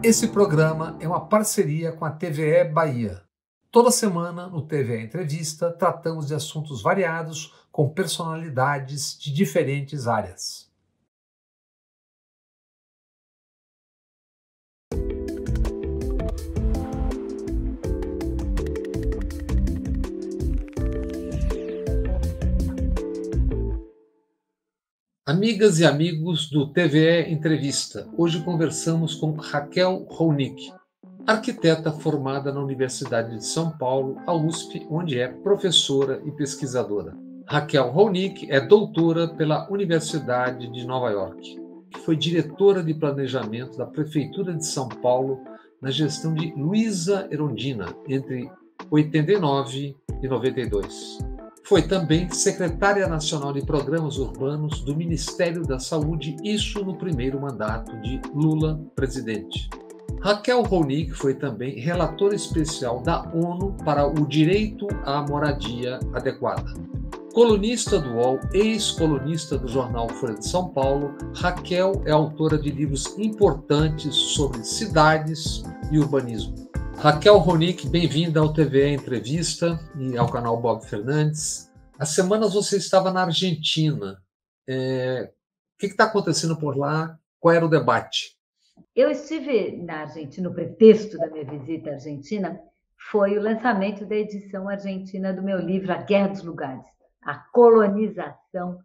Esse programa é uma parceria com a TVE Bahia. Toda semana, no TVE Entrevista, tratamos de assuntos variados com personalidades de diferentes áreas. Amigas e amigos do TVE Entrevista, hoje conversamos com Raquel Ronick, arquiteta formada na Universidade de São Paulo, a USP, onde é professora e pesquisadora. Raquel Ronick é doutora pela Universidade de Nova York, que foi diretora de planejamento da Prefeitura de São Paulo na gestão de Luísa Erundina, entre 89 e 92. Foi também secretária nacional de programas urbanos do Ministério da Saúde, isso no primeiro mandato de Lula presidente. Raquel Ronick foi também relatora especial da ONU para o direito à moradia adequada. Colunista do UOL, ex-colunista do jornal Folha de São Paulo, Raquel é autora de livros importantes sobre cidades e urbanismo. Raquel Ronick, bem-vinda ao TVE Entrevista e ao canal Bob Fernandes. Há semanas você estava na Argentina. O que está acontecendo por lá? Qual era o debate? Eu estive na Argentina, o pretexto da minha visita à Argentina foi o lançamento da edição argentina do meu livro A Guerra dos Lugares, a colonização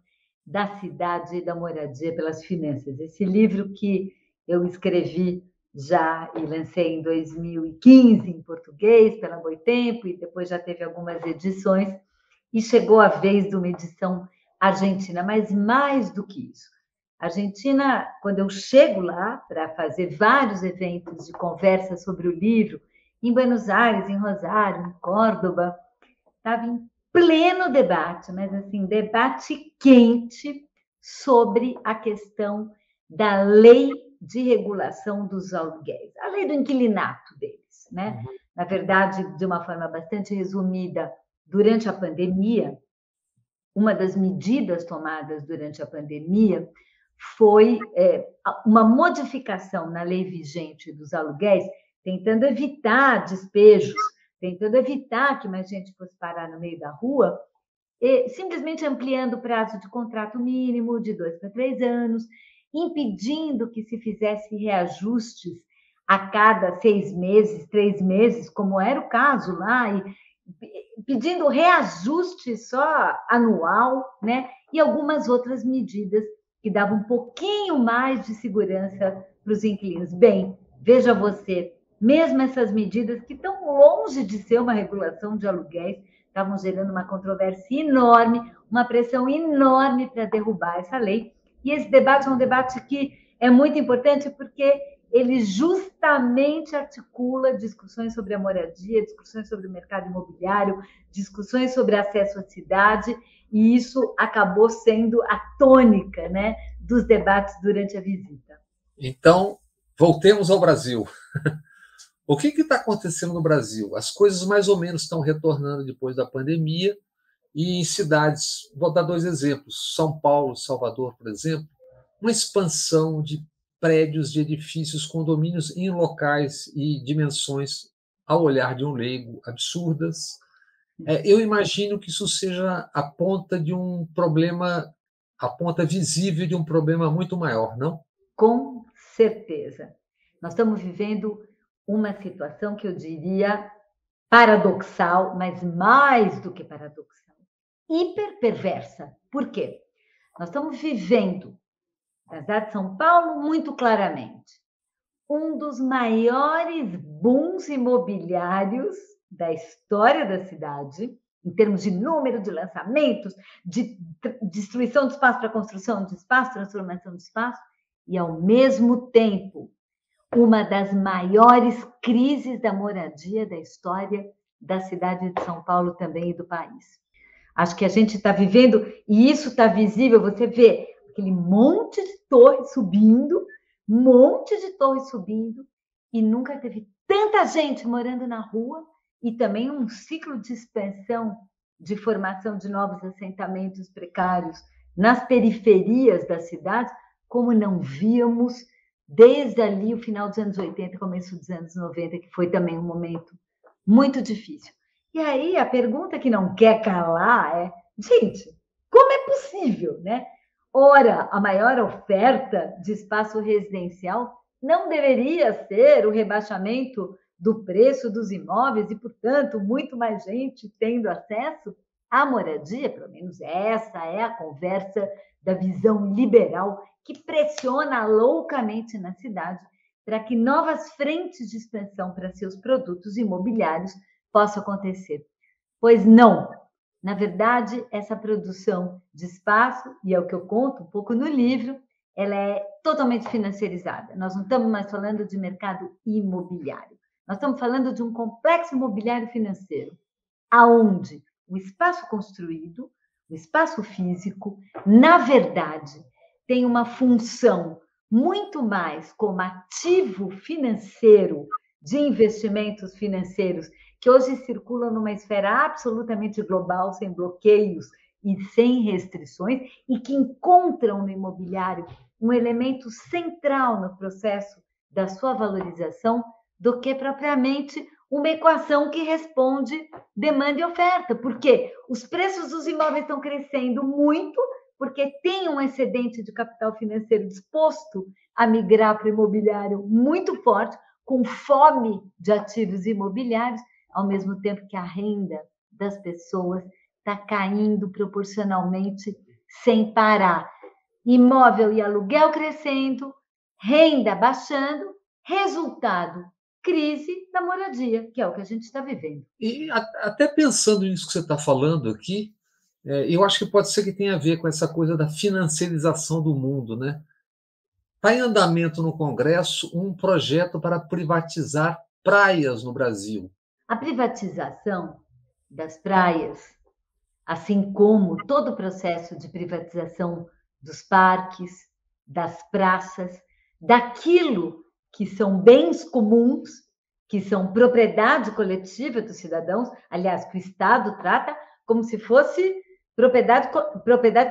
da cidade e da moradia pelas finanças. Esse livro que eu escrevi já e lancei em 2015 em português pela Boitempo e depois já teve algumas edições e chegou a vez de uma edição argentina, mas mais do que isso. A Argentina, quando eu chego lá para fazer vários eventos de conversa sobre o livro, em Buenos Aires, em Rosário, em Córdoba, estava em pleno debate, mas assim, debate quente sobre a questão da lei de regulação dos aluguéis, a lei do inquilinato deles, né? Na verdade, de uma forma bastante resumida, durante a pandemia, uma das medidas tomadas durante a pandemia foi uma modificação na lei vigente dos aluguéis, tentando evitar despejos, tentando evitar que mais gente fosse parar no meio da rua, e simplesmente ampliando o prazo de contrato mínimo de 2 para 3 anos, impedindo que se fizesse reajustes a cada 6 meses, 3 meses, como era o caso lá, e pedindo reajuste só anual, né? E algumas outras medidas que davam um pouquinho mais de segurança para os inquilinos. Bem, veja você, mesmo essas medidas que estão longe de ser uma regulação de aluguéis, estavam gerando uma controvérsia enorme, uma pressão enorme para derrubar essa lei. E esse debate é um debate que é muito importante porque ele justamente articula discussões sobre a moradia, discussões sobre o mercado imobiliário, discussões sobre acesso à cidade, e isso acabou sendo a tônica, né, dos debates durante a visita. Então, voltemos ao Brasil. O que está acontecendo no Brasil? As coisas mais ou menos estão retornando depois da pandemia, e em cidades, vou dar 2 exemplos, São Paulo, Salvador, por exemplo, uma expansão de prédios, de edifícios, condomínios em locais e dimensões, ao olhar de um leigo, absurdas. Eu imagino que isso seja a ponta de um problema, a ponta visível de um problema muito maior, não? Com certeza. Nós estamos vivendo uma situação que eu diria paradoxal, mas mais do que paradoxal, hiper perversa. Por quê? Nós estamos vivendo, na cidade de São Paulo, muito claramente, um dos maiores booms imobiliários da história da cidade, em termos de número de lançamentos, de destruição de espaço para construção de espaço, transformação de espaço, e, ao mesmo tempo, uma das maiores crises da moradia da história da cidade de São Paulo também e do país. Acho que a gente está vivendo, e isso está visível, você vê aquele monte de torres subindo, e nunca teve tanta gente morando na rua, e também um ciclo de expansão de formação de novos assentamentos precários nas periferias das cidades, como não víamos desde ali o final dos anos 80, começo dos anos 90, que foi também um momento muito difícil. E aí a pergunta que não quer calar é, gente, como é possível, né? Ora, a maior oferta de espaço residencial não deveria ser o rebaixamento do preço dos imóveis e, portanto, muito mais gente tendo acesso à moradia, pelo menos essa é a conversa da visão liberal que pressiona loucamente na cidade para que novas frentes de expansão para seus produtos imobiliários possam acontecer. Pois não, na verdade, essa produção de espaço, e é o que eu conto um pouco no livro, ela é totalmente financiarizada. Nós não estamos mais falando de mercado imobiliário. Nós estamos falando de um complexo imobiliário financeiro, aonde o espaço construído, o espaço físico, na verdade, tem uma função muito mais como ativo financeiro de investimentos financeiros que hoje circulam numa esfera absolutamente global, sem bloqueios e sem restrições, e que encontram no imobiliário um elemento central no processo da sua valorização, do que propriamente uma equação que responde demanda e oferta, porque os preços dos imóveis estão crescendo muito, porque tem um excedente de capital financeiro disposto a migrar para o imobiliário muito forte, com fome de ativos imobiliários, ao mesmo tempo que a renda das pessoas está caindo proporcionalmente sem parar. Imóvel e aluguel crescendo, renda baixando, resultado, crise da moradia, que é o que a gente está vivendo. E até pensando nisso que você está falando aqui, eu acho que pode ser que tenha a ver com essa coisa da financiarização do mundo, né? Está em andamento no Congresso um projeto para privatizar praias no Brasil. A privatização das praias, assim como todo o processo de privatização dos parques, das praças, daquilo que são bens comuns, que são propriedade coletiva dos cidadãos, aliás, que o Estado trata como se fosse propriedade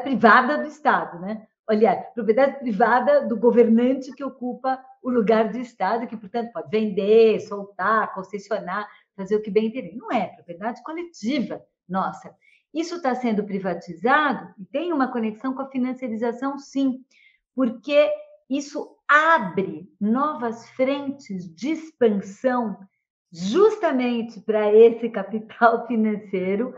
privada do Estado, né? Aliás, propriedade privada do governante que ocupa o lugar do Estado, que, portanto, pode vender, soltar, concessionar, fazer o que bem entender. Não é propriedade coletiva nossa. Isso está sendo privatizado e tem uma conexão com a financiarização, sim, porque isso abre novas frentes de expansão justamente para esse capital financeiro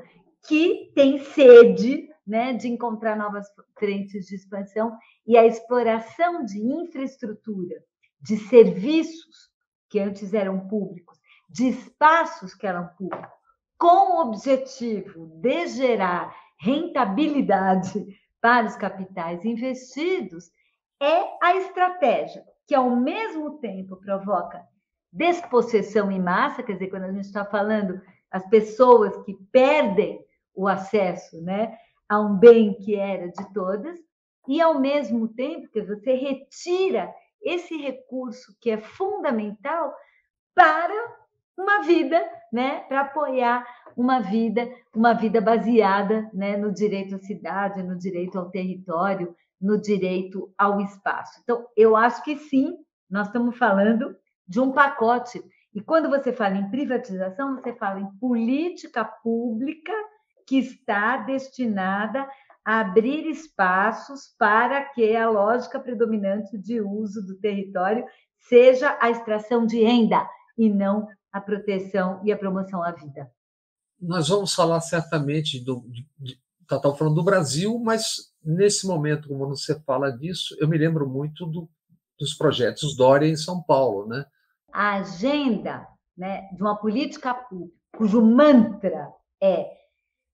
que tem sede, né, de encontrar novas frentes de expansão, e a exploração de infraestrutura, de serviços que antes eram públicos, de espaços que eram públicos, com o objetivo de gerar rentabilidade para os capitais investidos, é a estratégia que, ao mesmo tempo, provoca despossessão em massa, quer dizer, quando a gente está falando as pessoas que perdem o acesso, né, a um bem que era de todas, e, ao mesmo tempo, que você retira esse recurso que é fundamental para uma vida, né, para apoiar uma vida baseada, né, no direito à cidade, no direito ao território, no direito ao espaço. Então, eu acho que sim, nós estamos falando de um pacote. E quando você fala em privatização, você fala em política pública que está destinada a abrir espaços para que a lógica predominante de uso do território seja a extração de renda e não a proteção e a promoção à vida. Nós vamos falar certamente estava falando do Brasil, mas nesse momento, como você fala disso, eu me lembro muito dos projetos Dória em São Paulo, né? A agenda, né, de uma política pública, cujo mantra é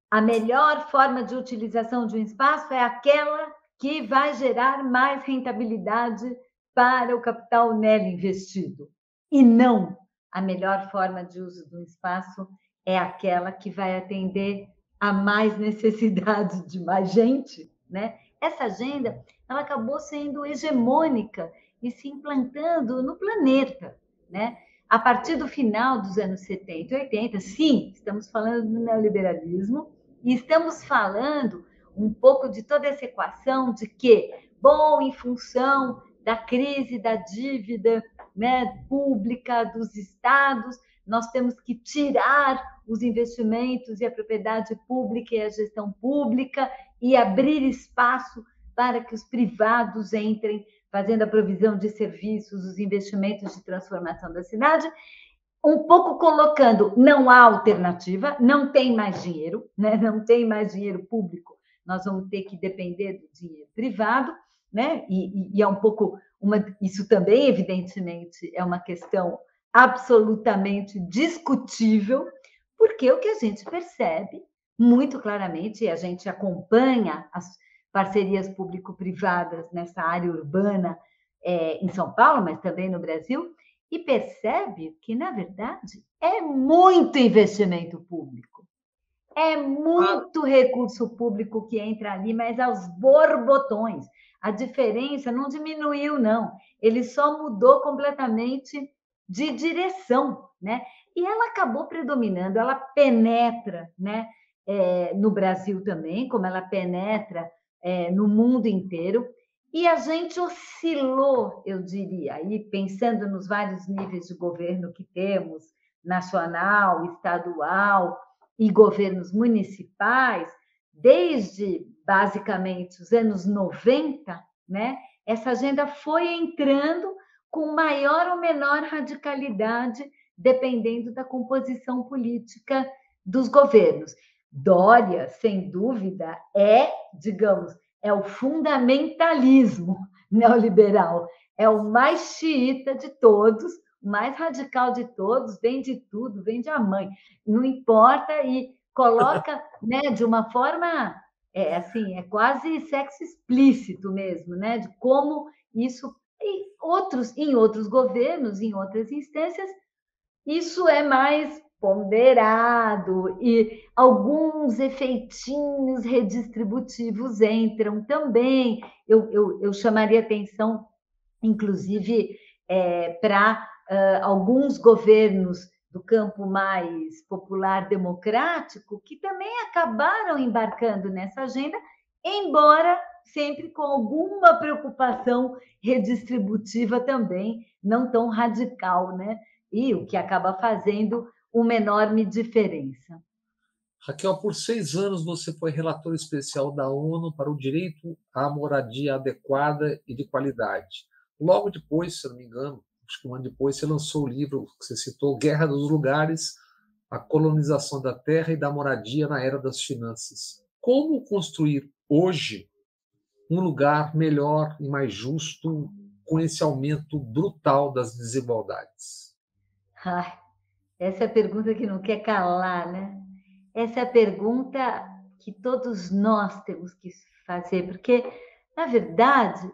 a melhor forma de utilização de um espaço é aquela que vai gerar mais rentabilidade para o capital nele investido. E não a melhor forma de uso de um espaço é aquela que vai atender a mais necessidade de mais gente, né? Essa agenda, ela acabou sendo hegemônica e se implantando no planeta, né? A partir do final dos anos 70 e 80, sim, estamos falando do neoliberalismo, E estamos falando um pouco de toda essa equação de que, bom, em função da crise da dívida, né, pública dos estados, nós temos que tirar os investimentos e a propriedade pública e a gestão pública e abrir espaço para que os privados entrem, fazendo a provisão de serviços, os investimentos de transformação da cidade, um pouco colocando, não há alternativa, não tem mais dinheiro, né? Não tem mais dinheiro público, nós vamos ter que depender do dinheiro privado, né? E é um pouco isso também, evidentemente, é uma questão absolutamente discutível, porque o que a gente percebe muito claramente, e a gente acompanha as parcerias público-privadas nessa área urbana em São Paulo, mas também no Brasil, e percebe que, na verdade, é muito investimento público, é muito recurso público que entra ali, mas aos borbotões. A diferença não diminuiu, não. Ele só mudou completamente de direção, né? E ela acabou predominando, ela penetra, né? No Brasil também, como ela penetra no mundo inteiro. E a gente oscilou, eu diria, aí pensando nos vários níveis de governo que temos, nacional, estadual e governos municipais, desde basicamente os anos 90, né? Essa agenda foi entrando com maior ou menor radicalidade, dependendo da composição política dos governos. Dória, sem dúvida, digamos, é o fundamentalismo neoliberal, é o mais xiita de todos, o mais radical de todos, vende tudo, vende a mãe, não importa, e coloca, né, de uma forma, assim, é quase sexo explícito mesmo, né, de como isso, em outros governos, em outras instâncias, isso é mais ponderado e alguns efeitinhos redistributivos entram também. Eu chamaria atenção, inclusive, para alguns governos do campo mais popular democrático que também acabaram embarcando nessa agenda, embora sempre com alguma preocupação redistributiva também, não tão radical, né? E o que acaba fazendo uma enorme diferença. Raquel, por 6 anos você foi relator especial da ONU para o direito à moradia adequada e de qualidade. Logo depois, se eu não me engano, acho que um ano depois, você lançou o livro que você citou, Guerra dos Lugares, a colonização da terra e da moradia na era das finanças. Como construir hoje um lugar melhor e mais justo com esse aumento brutal das desigualdades? Ai, essa é a pergunta que não quer calar, né? Essa é a pergunta que todos nós temos que fazer, porque, na verdade,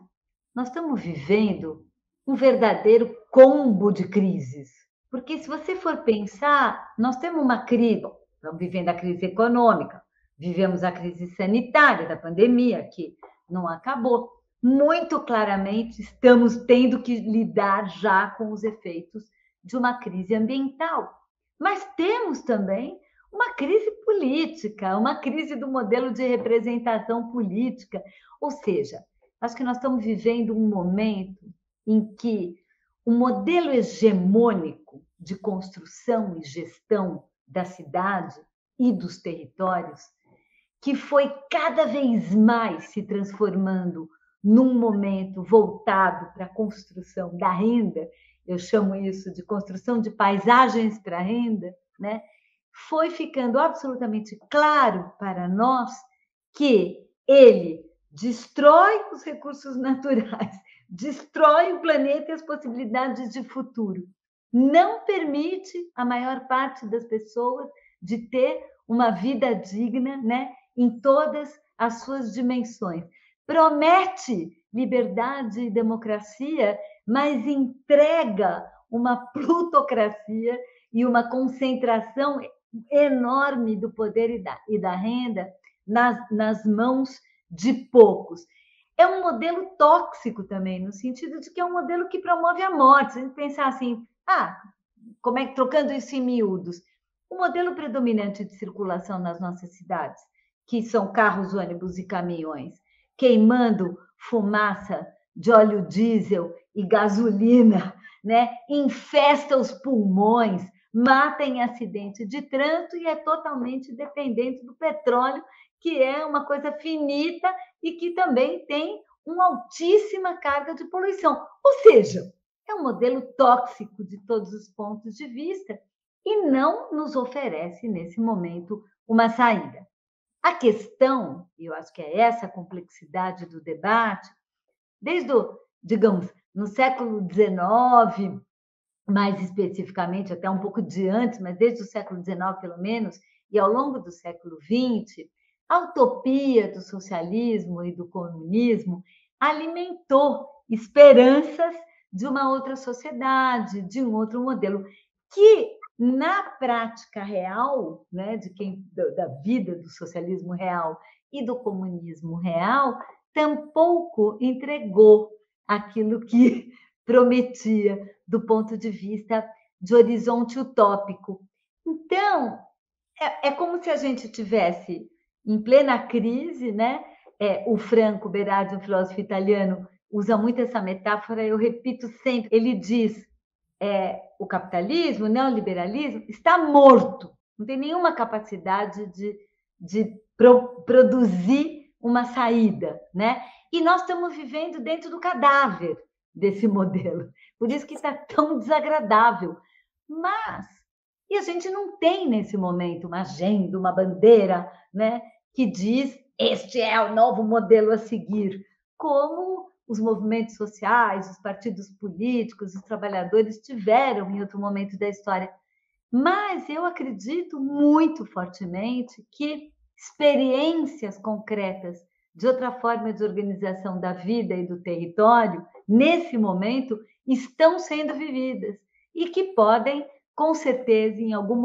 nós estamos vivendo um verdadeiro combo de crises. Porque, se você for pensar, nós temos uma crise, bom, estamos vivendo a crise econômica, vivemos a crise sanitária da pandemia, que não acabou. Muito claramente, estamos tendo que lidar já com os efeitos de uma crise ambiental. Mas temos também uma crise política, uma crise do modelo de representação política. Ou seja, acho que nós estamos vivendo um momento em que o modelo hegemônico de construção e gestão da cidade e dos territórios, que foi cada vez mais se transformando num momento voltado para a construção da renda, eu chamo isso de construção de paisagens para a renda, né? Foi ficando absolutamente claro para nós que ele destrói os recursos naturais, destrói o planeta e as possibilidades de futuro, não permite a maior parte das pessoas de ter uma vida digna, né, em todas as suas dimensões. Promete liberdade e democracia, mas entrega uma plutocracia e uma concentração enorme do poder e da renda nas mãos de poucos. É um modelo tóxico também, no sentido de que é um modelo que promove a morte. Se a gente pensar assim, como é que, trocando isso em miúdos, o modelo predominante de circulação nas nossas cidades que são carros, ônibus e caminhões, queimando fumaça de óleo diesel e gasolina, né? Infesta os pulmões, mata em acidente de trânsito e é totalmente dependente do petróleo, que é uma coisa finita e que também tem uma altíssima carga de poluição. Ou seja, é um modelo tóxico de todos os pontos de vista e não nos oferece, nesse momento, uma saída. A questão, e eu acho que é essa a complexidade do debate, desde digamos, no século XIX, mais especificamente, até um pouco de antes, mas desde o século XIX, pelo menos, e ao longo do século XX, a utopia do socialismo e do comunismo alimentou esperanças de uma outra sociedade, de um outro modelo, que na prática real, né, da vida do socialismo real e do comunismo real, tampouco entregou aquilo que prometia do ponto de vista de horizonte utópico. Então, é como se a gente tivesse em plena crise, né? O Franco Berardi, um filósofo italiano, usa muito essa metáfora, eu repito sempre, ele diz, o capitalismo, o neoliberalismo está morto, não tem nenhuma capacidade de produzir uma saída, né? E nós estamos vivendo dentro do cadáver desse modelo, por isso que está tão desagradável. Mas, e a gente não tem nesse momento uma agenda, uma bandeira, né, que diz este é o novo modelo a seguir, como os movimentos sociais, os partidos políticos, os trabalhadores tiveram em outro momento da história. Mas eu acredito muito fortemente que experiências concretas de outra forma de organização da vida e do território, nesse momento, estão sendo vividas e que podem, com certeza, em algum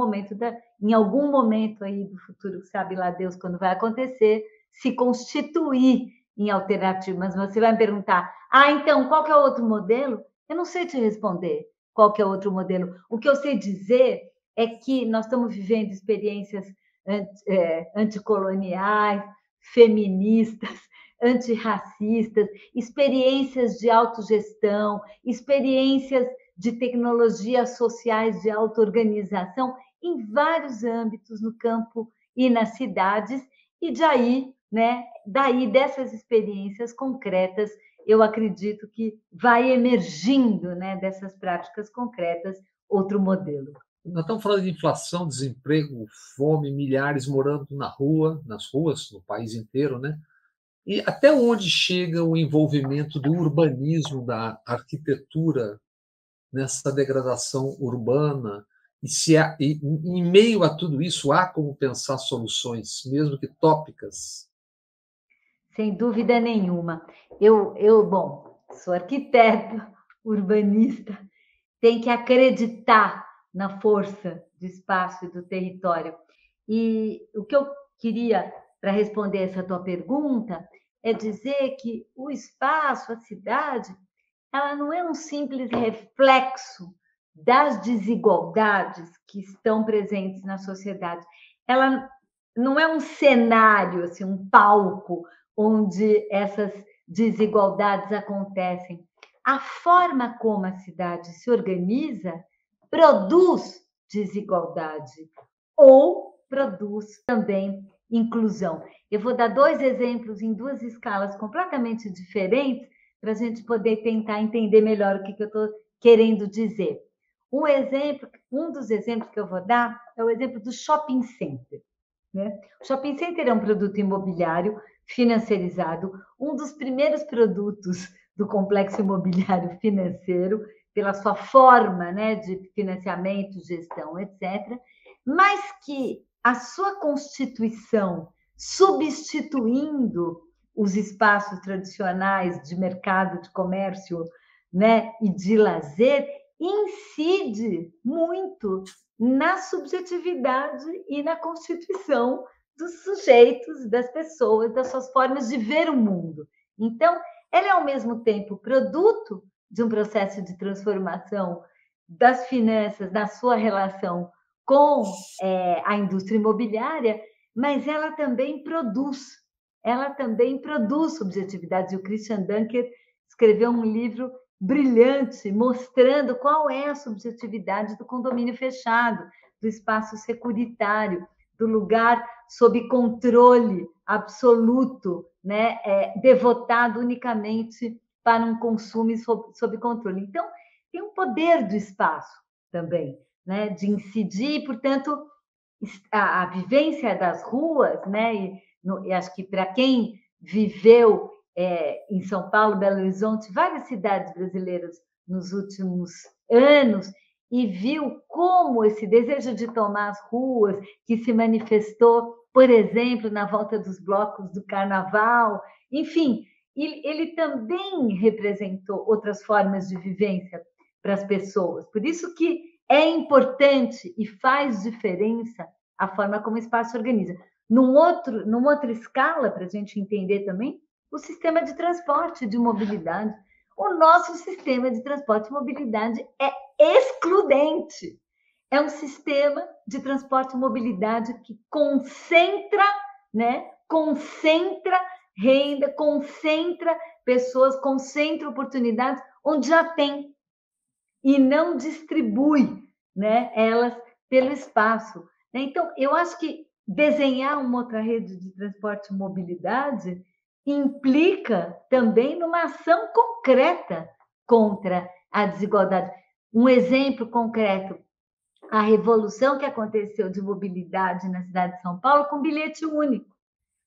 momento aí do futuro, sabe lá Deus quando vai acontecer, se constituir em alternativa. Mas você vai me perguntar, então, qual que é o outro modelo? Eu não sei te responder qual que é o outro modelo. O que eu sei dizer é que nós estamos vivendo experiências anticoloniais, feministas, antirracistas, experiências de autogestão, experiências de tecnologias sociais de auto-organização em vários âmbitos no campo e nas cidades, e daí dessas experiências concretas, eu acredito que vai emergindo, né, dessas práticas concretas outro modelo. Nós estamos falando de inflação, desemprego, fome, milhares morando nas ruas, no país inteiro, né? E até onde chega o envolvimento do urbanismo, da arquitetura nessa degradação urbana? E em meio a tudo isso, há como pensar soluções, mesmo que tópicas? Sem dúvida nenhuma. Bom, sou arquiteta, urbanista, tem que acreditar na força do espaço e do território. E o que eu queria, para responder essa tua pergunta, é dizer que o espaço, a cidade, ela não é um simples reflexo das desigualdades que estão presentes na sociedade. Ela não é um cenário, assim, um palco onde essas desigualdades acontecem. A forma como a cidade se organiza produz desigualdade ou produz também inclusão. Eu vou dar 2 exemplos em 2 escalas completamente diferentes para a gente poder tentar entender melhor o que eu estou querendo dizer. Um dos exemplos que eu vou dar é o exemplo do shopping center. Né? O shopping center é um produto imobiliário financiarizado, um dos primeiros produtos do complexo imobiliário financeiro, pela sua forma, né, de financiamento, gestão, etc., mas que a sua constituição, substituindo os espaços tradicionais de mercado, de comércio, né, e de lazer, incide muito na subjetividade e na constituição dos sujeitos, das pessoas, das suas formas de ver o mundo. Então, ela é, ao mesmo tempo, produto de um processo de transformação das finanças, na sua relação com a indústria imobiliária, mas ela também produz. Ela também produz subjetividades. E o Christian Dunker escreveu um livro brilhante mostrando qual é a subjetividade do condomínio fechado, do espaço securitário, do lugar sob controle absoluto, né? Devotado unicamente para um consumo sob controle. Então, tem um poder do espaço também, né? De incidir, portanto, a vivência das ruas, né? E acho que para quem viveu em São Paulo, Belo Horizonte, várias cidades brasileiras nos últimos anos, e viu como esse desejo de tomar as ruas, que se manifestou, por exemplo, na volta dos blocos do Carnaval, enfim, ele também representou outras formas de vivência para as pessoas. Por isso que é importante e faz diferença a forma como o espaço se organiza. Numa outra escala, para a gente entender também, o sistema de transporte, de mobilidade. O nosso sistema de transporte e mobilidade é excludente. É um sistema de transporte e mobilidade que concentra, né? Concentra renda, concentra pessoas, concentra oportunidades onde já tem e não distribui, né, elas pelo espaço. Então, eu acho que desenhar uma outra rede de transporte e mobilidade implica também numa ação concreta contra a desigualdade. Um exemplo concreto, a revolução que aconteceu de mobilidade na cidade de São Paulo com bilhete único.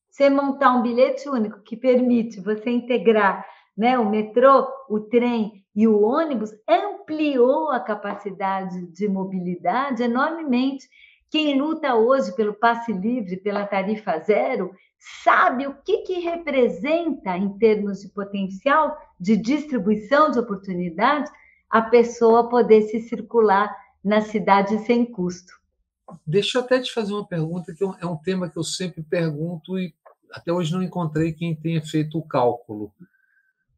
Você montar um bilhete único que permite você integrar, né, o metrô, o trem e o ônibus, ampliou a capacidade de mobilidade enormemente. Quem luta hoje pelo passe livre, pela tarifa zero, sabe o que representa, em termos de potencial de distribuição de oportunidades, a pessoa poder se circular na cidade sem custo. Deixa eu até te fazer uma pergunta, que é um tema que eu sempre pergunto e até hoje não encontrei quem tenha feito o cálculo.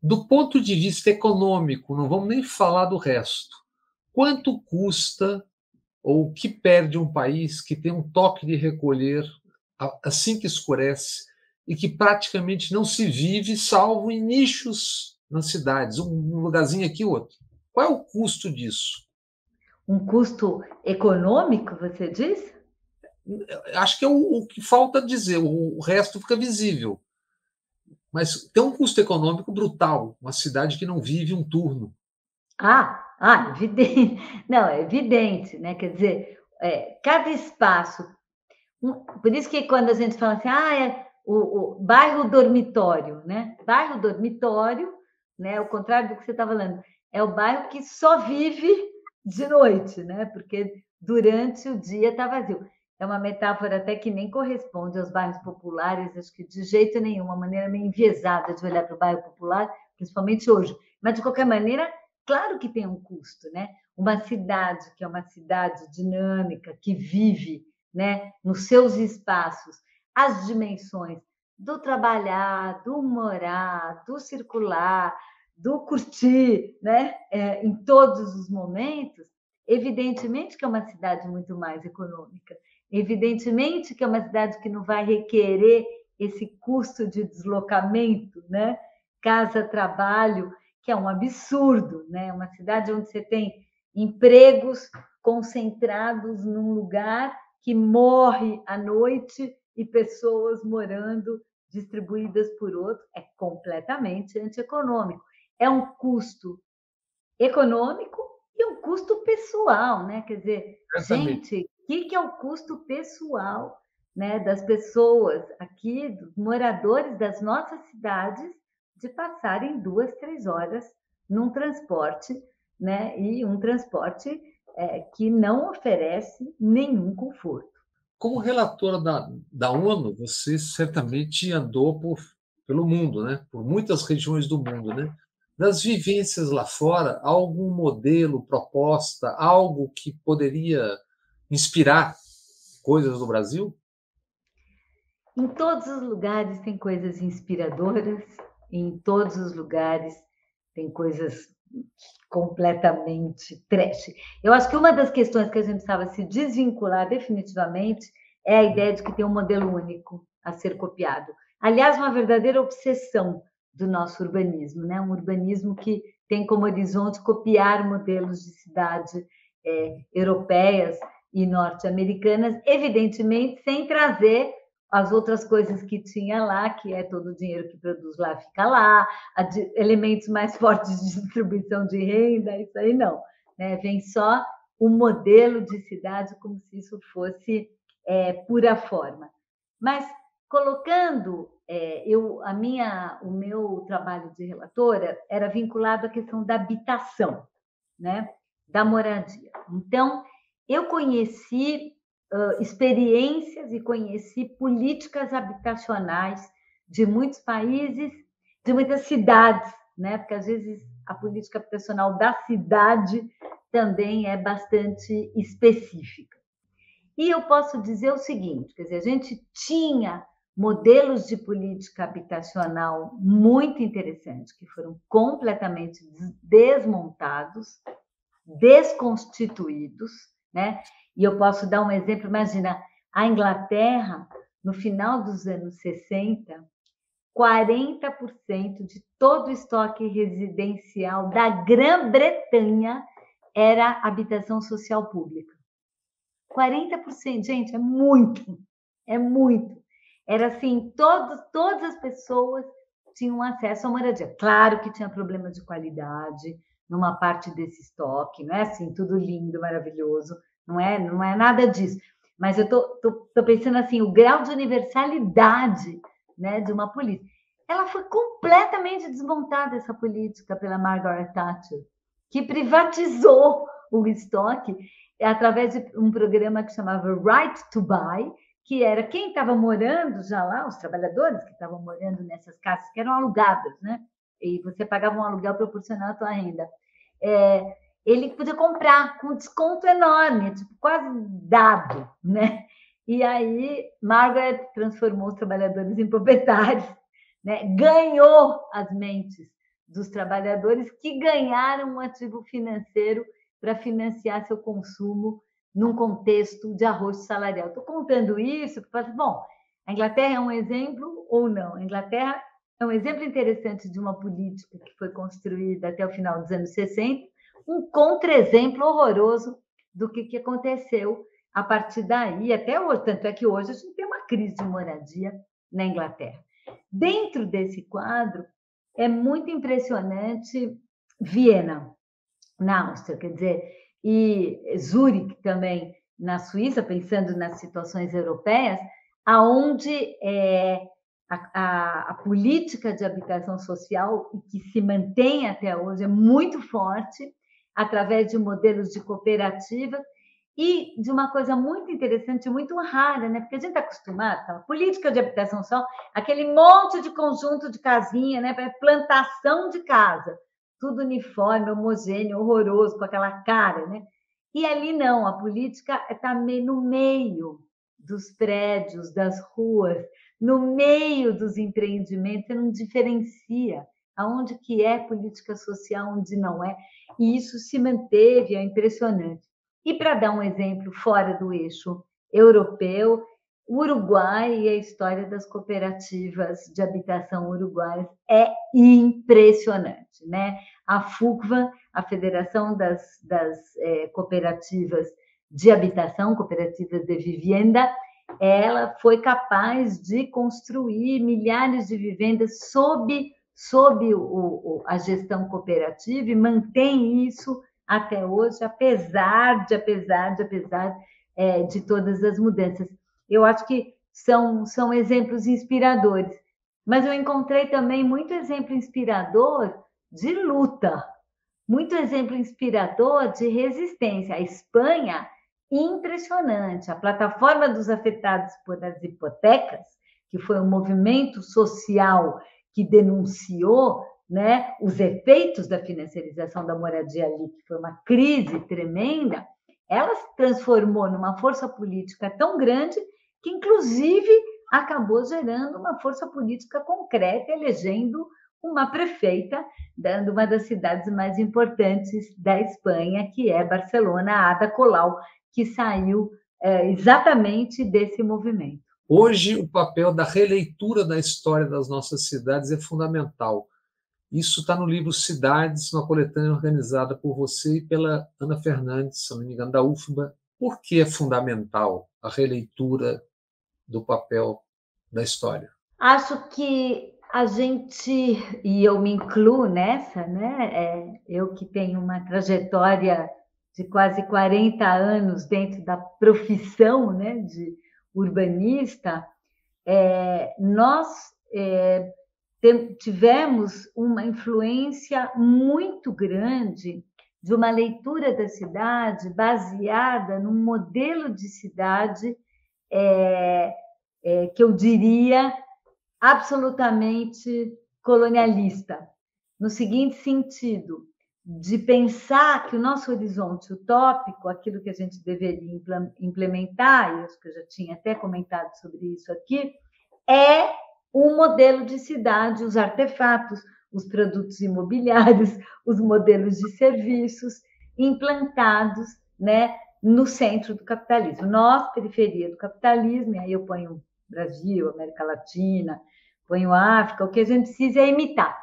Do ponto de vista econômico, não vamos nem falar do resto. Quanto custa ou o que perde um país que tem um toque de recolher assim que escurece e que praticamente não se vive, salvo em nichos nas cidades, um lugarzinho aqui outro? Qual é o custo disso? Um custo econômico, você diz? Acho que é o que falta dizer, o resto fica visível. Mas tem um custo econômico brutal, uma cidade que não vive um turno. Evidente. Não, é evidente, né? Quer dizer, cada espaço. Por isso que quando a gente fala assim, o bairro dormitório, né? Bairro dormitório, né? O contrário do que você está falando, é o bairro que só vive de noite, né? Porque durante o dia está vazio. É uma metáfora até que nem corresponde aos bairros populares, acho que de jeito nenhum, uma maneira meio enviesada de olhar para o bairro popular, principalmente hoje. Mas, de qualquer maneira, claro que tem um custo, né? Uma cidade que é uma cidade dinâmica, que vive, né, nos seus espaços, as dimensões do trabalhar, do morar, do circular, do curtir, né, em todos os momentos, evidentemente que é uma cidade muito mais econômica, evidentemente que é uma cidade que não vai requerer esse custo de deslocamento, né, casa-trabalho, que é um absurdo, né, uma cidade onde você tem empregos concentrados num lugar que morre à noite e pessoas morando distribuídas por outro, é completamente antieconômico. É um custo econômico e um custo pessoal, né? Quer dizer, gente, o que é o custo pessoal, né, das pessoas aqui, dos moradores das nossas cidades, de passarem 2, 3 horas num transporte, né? E um transporte que não oferece nenhum conforto. Como relatora da ONU, você certamente andou pelo mundo, né? Por muitas regiões do mundo, né? Das vivências lá fora, há algum modelo, proposta, algo que poderia inspirar coisas do Brasil? Em todos os lugares tem coisas inspiradoras, em todos os lugares tem coisas completamente trash. Eu acho que uma das questões que a gente precisava se desvincular definitivamente é a ideia de que tem um modelo único a ser copiado. Aliás, uma verdadeira obsessão do nosso urbanismo, né? Um urbanismo que tem como horizonte copiar modelos de cidade europeias e norte-americanas, evidentemente sem trazer as outras coisas que tinha lá, que é todo o dinheiro que produz lá fica lá, elementos mais fortes de distribuição de renda, isso aí não. Né? Vem só o modelo de cidade como se isso fosse pura forma. Mas colocando, o meu trabalho de relatora era vinculado à questão da habitação, né? Da moradia. Então, eu conheci experiências e conheci políticas habitacionais de muitos países, de muitas cidades, né? Porque às vezes a política habitacional da cidade também é bastante específica. E eu posso dizer o seguinte, quer dizer, a gente tinha modelos de política habitacional muito interessantes, que foram completamente desmontados, desconstituídos, né? E eu posso dar um exemplo, imagina, a Inglaterra, no final dos anos 60, 40% de todo o estoque residencial da Grã-Bretanha era habitação social pública. 40%, gente, é muito, é muito. Era assim, todas as pessoas tinham acesso à moradia. Claro que tinha problema de qualidade numa parte desse estoque, não é assim, tudo lindo, maravilhoso, não é nada disso. Mas eu tô pensando assim, o grau de universalidade, né, de uma política. Ela foi completamente desmontada, essa política, pela Margaret Thatcher, que privatizou o estoque através de um programa que chamava Right to Buy, que era quem estava morando já lá, os trabalhadores que estavam morando nessas casas, que eram alugadas, né? E você pagava um aluguel proporcional à tua renda. Ele podia comprar com desconto enorme, tipo, quase dado, né? E aí, Margaret transformou os trabalhadores em proprietários, né? Ganhou as mentes dos trabalhadores que ganharam um ativo financeiro para financiar seu consumo num contexto de arrocho salarial. Estou contando isso porque, bom, a Inglaterra é um exemplo ou não? A Inglaterra é um exemplo interessante de uma política que foi construída até o final dos anos 60, um contra-exemplo horroroso do que aconteceu a partir daí até hoje. Tanto é que hoje a gente tem uma crise de moradia na Inglaterra. Dentro desse quadro, é muito impressionante Viena, na Áustria, quer dizer, e Zurique também na Suíça, pensando nas situações europeias, aonde a política de habitação social, que se mantém até hoje, é muito forte, através de modelos de cooperativa e de uma coisa muito interessante, muito rara, né? Porque a gente está acostumado, a política de habitação social, aquele monte de conjunto de casinha, né? Plantação de casa, tudo uniforme, homogêneo, horroroso, com aquela cara, né? E ali não, a política está no meio dos prédios, das ruas, no meio dos empreendimentos, você não diferencia aonde que é política social, onde não é, e isso se manteve, é impressionante. E para dar um exemplo fora do eixo europeu, o Uruguai e a história das cooperativas de habitação uruguaias é impressionante, né? A FUCVA, a Federação das Cooperativas de Habitação, Cooperativas de Vivienda, ela foi capaz de construir milhares de vivendas sob a gestão cooperativa e mantém isso até hoje, apesar de todas as mudanças. Eu acho que são exemplos inspiradores, mas eu encontrei também muito exemplo inspirador de luta, muito exemplo inspirador de resistência. A Espanha, impressionante, a plataforma dos afetados por as hipotecas, que foi um movimento social que denunciou, né, os efeitos da financiarização da moradia ali, que foi uma crise tremenda, ela se transformou numa força política tão grande que, inclusive, acabou gerando uma força política concreta, elegendo uma prefeita de uma das cidades mais importantes da Espanha, que é Barcelona, Ada Colau, que saiu exatamente desse movimento. Hoje, o papel da releitura da história das nossas cidades é fundamental. Isso está no livro Cidades, uma coletânea organizada por você e pela Ana Fernandes, se não me engano, da UFBA. Por que é fundamental a releitura do papel da história? Acho que a gente, e eu me incluo nessa, né? Eu que tenho uma trajetória de quase 40 anos dentro da profissão, né, de urbanista, nós tivemos uma influência muito grande de uma leitura da cidade baseada num modelo de cidade que eu diria absolutamente colonialista, no seguinte sentido, de pensar que o nosso horizonte utópico, aquilo que a gente deveria implementar, e acho que eu já tinha até comentado sobre isso aqui, é um modelo de cidade, os artefatos, os produtos imobiliários, os modelos de serviços implantados, né, no centro do capitalismo. Nós, periferia do capitalismo, e aí eu ponho Brasil, América Latina, ponho África, o que a gente precisa é imitar.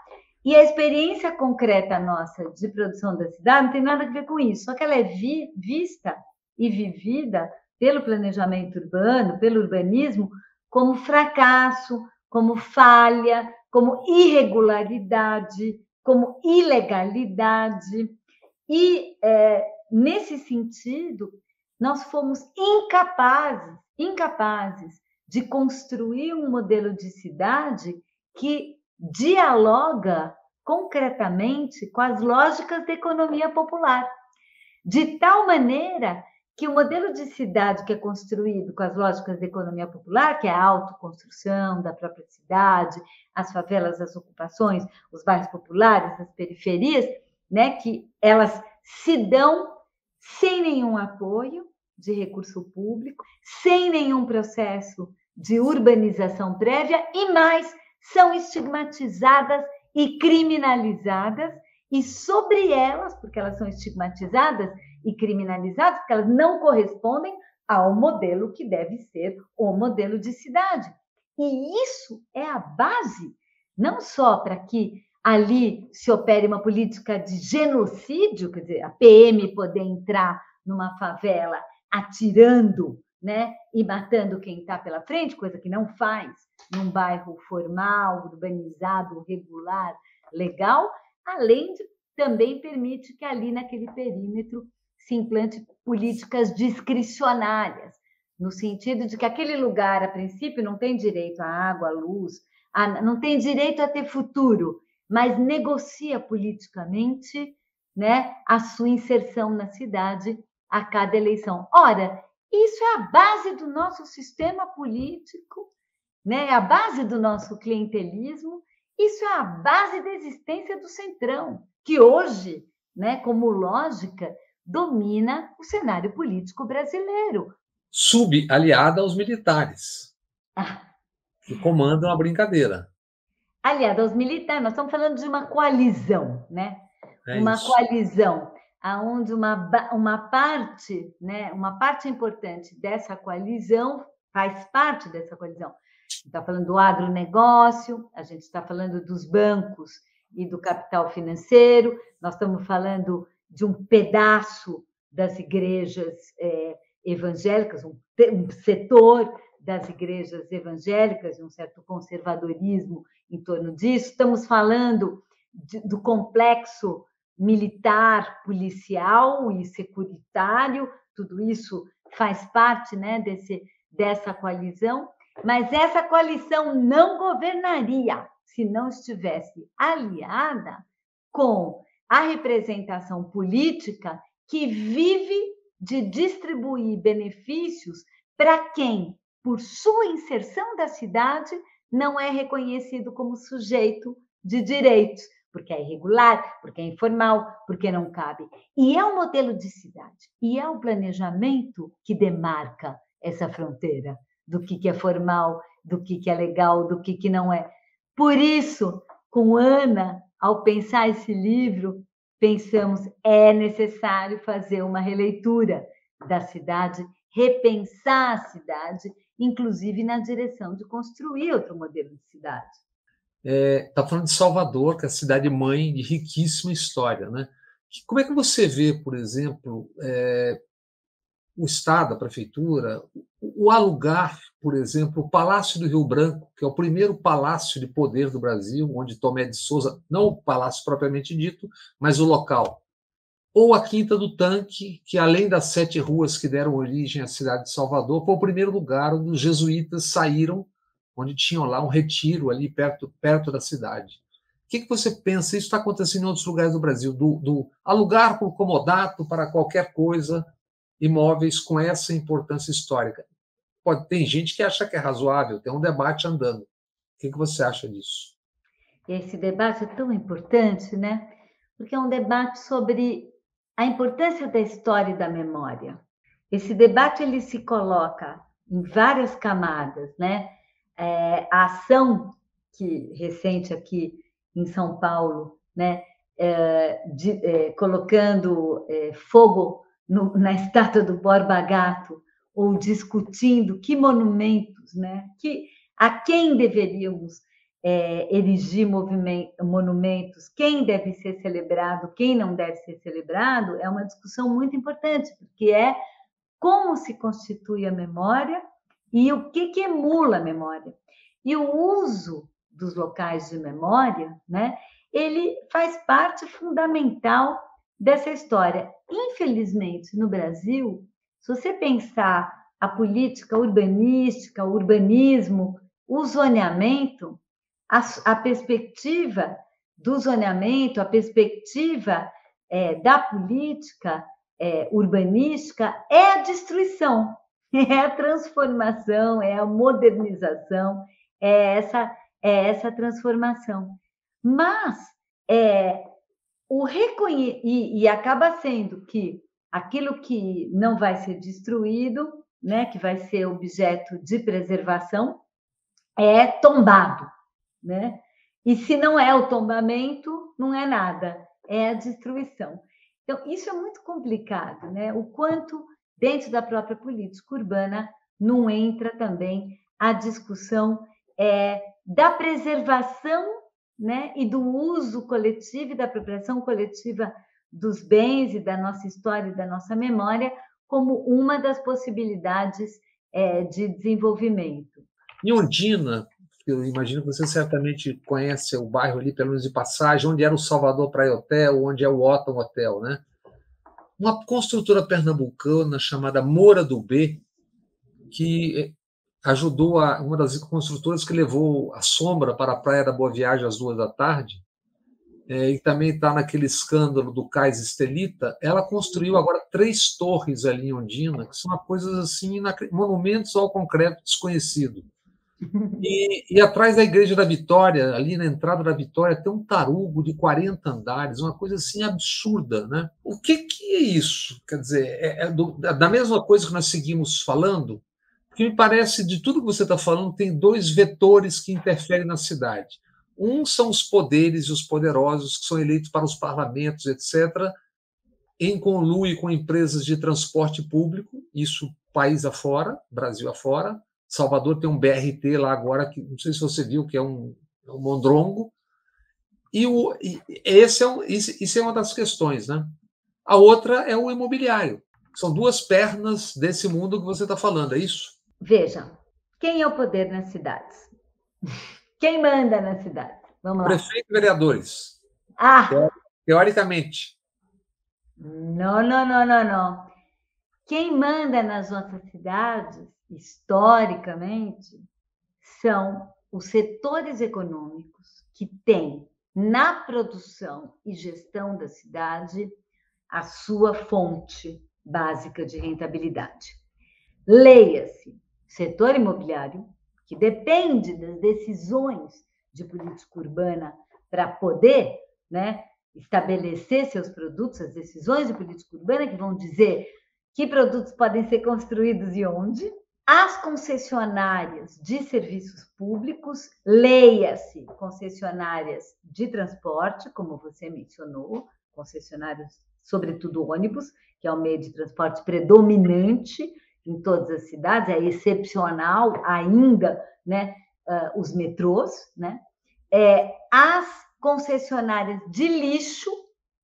E a experiência concreta nossa de produção da cidade não tem nada a ver com isso, só que ela é vista e vivida pelo planejamento urbano, pelo urbanismo, como fracasso, como falha, como irregularidade, como ilegalidade. E, nesse sentido, nós fomos incapazes de construir um modelo de cidade que dialoga concretamente com as lógicas da economia popular, de tal maneira que o modelo de cidade que é construído com as lógicas da economia popular, que é a autoconstrução da própria cidade, as favelas, as ocupações, os bairros populares, as periferias, né, que elas se dão sem nenhum apoio de recurso público, sem nenhum processo de urbanização prévia e mais, são estigmatizadas e criminalizadas, e sobre elas, porque elas são estigmatizadas e criminalizadas, porque elas não correspondem ao modelo que deve ser o modelo de cidade. E isso é a base, não só para que ali se opere uma política de genocídio, quer dizer, a PM poder entrar numa favela atirando, né, e matando quem está pela frente, coisa que não faz num bairro formal, urbanizado, regular, legal, além de também permite que ali naquele perímetro se implante políticas discricionárias, no sentido de que aquele lugar, a princípio, não tem direito à água, à luz, não tem direito a ter futuro, mas negocia politicamente, né, a sua inserção na cidade a cada eleição. Ora, isso é a base do nosso sistema político, né? É a base do nosso clientelismo, isso é a base da existência do Centrão, que hoje, né, como lógica, domina o cenário político brasileiro. Aliada aos militares, que comandam a brincadeira. Aliada aos militares, nós estamos falando de uma coalizão, né? Uma coalizão onde uma parte, né, uma parte importante dessa coalizão faz parte dessa coalizão. A gente está falando do agronegócio, a gente está falando dos bancos e do capital financeiro, nós estamos falando de um pedaço das igrejas evangélicas, um setor das igrejas evangélicas, um certo conservadorismo em torno disso. Estamos falando do complexo militar, policial e securitário, tudo isso faz parte, né, dessa coalizão, mas essa coalição não governaria se não estivesse aliada com a representação política que vive de distribuir benefícios para quem, por sua inserção da cidade, não é reconhecido como sujeito de direitos, porque é irregular, porque é informal, porque não cabe. E é o modelo de cidade, e é o planejamento que demarca essa fronteira do que é formal, do que é legal, do que não é. Por isso, com Ana, ao pensar esse livro, pensamos é necessário fazer uma releitura da cidade, repensar a cidade, inclusive na direção de construir outro modelo de cidade. Está falando de Salvador, que é a cidade mãe de riquíssima história, né? Como é que você vê, por exemplo, o Estado, a Prefeitura, o alugar, por exemplo, o Palácio do Rio Branco, que é o primeiro palácio de poder do Brasil, onde Tomé de Souza, não o palácio propriamente dito, mas o local. Ou a Quinta do Tanque, que além das 7 ruas que deram origem à cidade de Salvador, foi o primeiro lugar onde os jesuítas saíram, onde tinham lá um retiro ali perto da cidade. O que você pensa? Isso está acontecendo em outros lugares do Brasil, do alugar por comodato para qualquer coisa, imóveis com essa importância histórica. Tem gente que acha que é razoável, tem um debate andando. O que você acha disso? Esse debate é tão importante, né? Porque é um debate sobre a importância da história e da memória. Esse debate ele se coloca em várias camadas, né? A ação recente aqui em São Paulo, né? Colocando fogo na estátua do Borba Gato, ou discutindo que monumentos, né? A quem deveríamos erigir monumentos, quem deve ser celebrado, quem não deve ser celebrado, é uma discussão muito importante, porque é como se constitui a memória e o que emula a memória. E o uso dos locais de memória, né, ele faz parte fundamental dessa história. Infelizmente, no Brasil, se você pensar a política urbanística, o urbanismo, o zoneamento, a perspectiva do zoneamento, a perspectiva da política urbanística é a destruição, é a transformação, é a modernização, é essa transformação. Mas e acaba sendo que aquilo que não vai ser destruído, né, que vai ser objeto de preservação, é tombado, né? E se não é o tombamento, não é nada, é a destruição. Então, isso é muito complicado, né? O quanto dentro da própria política urbana não entra também a discussão da preservação, né? E do uso coletivo e da apropriação coletiva dos bens e da nossa história e da nossa memória como uma das possibilidades de desenvolvimento. Em Ondina, eu imagino que você certamente conhece o bairro ali, pelo menos de passagem, onde era o Salvador Praia Hotel, onde é o Otton Hotel, né? Uma construtora pernambucana chamada Moura do B, que ajudou uma das construtoras que levou a Sombra para a Praia da Boa Viagem às 14h, e também está naquele escândalo do Cais Estelita. Ela construiu agora 3 torres ali em Ondina, que são coisas assim, monumentos ao concreto desconhecido. E atrás da Igreja da Vitória, ali na entrada da Vitória, tem um tarugo de 40 andares, uma coisa assim absurda, né? O que é isso? Quer dizer, da mesma coisa que nós seguimos falando, porque me parece, de tudo que você está falando, tem 2 vetores que interferem na cidade. Um são os poderes e os poderosos, que são eleitos para os parlamentos, etc., em conluio com empresas de transporte público, isso país afora, Brasil afora. Salvador tem um BRT lá agora, que não sei se você viu, que é um mondrongo. Isso é uma das questões, né? A outra é o imobiliário. São 2 pernas desse mundo que você está falando, é isso? Veja, quem é o poder nas cidades? Quem manda nas cidades? Vamos lá. Prefeito e vereadores. Teoricamente. Não. Quem manda nas nossas cidades, historicamente, são os setores econômicos que têm na produção e gestão da cidade a sua fonte básica de rentabilidade. Leia-se, setor imobiliário, que depende das decisões de política urbana para poder, né, estabelecer seus produtos, as decisões de política urbana que vão dizer que produtos podem ser construídos e onde. As concessionárias de serviços públicos, leia-se concessionárias de transporte, como você mencionou, concessionárias, sobretudo ônibus, que é o meio de transporte predominante em todas as cidades, é excepcional ainda, né, os metrôs, né, as concessionárias de lixo,